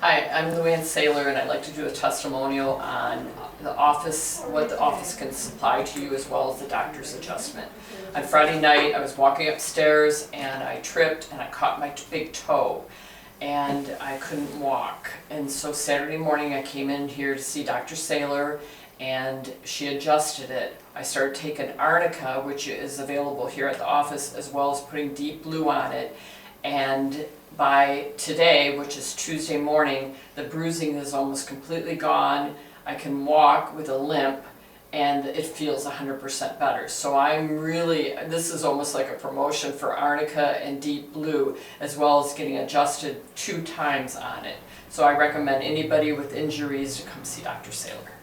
Hi, I'm Luann Saylor, and I'd like to do a testimonial on the office, what the office can supply to you, as well as the doctor's adjustment. On Friday night, I was walking upstairs and I tripped and I caught my big toe and I couldn't walk. And so Saturday morning I came in here to see Dr. Saylor and she adjusted it. I started taking arinca, which is available here at the office, as well as putting deep blue on it. And by today, which is Tuesday morning, the bruising is almost completely gone. I can walk with a limp and it feels 100% better. So I'm really, this is almost like a promotion for arinca and deep blue, as well as getting adjusted 2 times on it. So I recommend anybody with injuries to come see Dr. Saylor.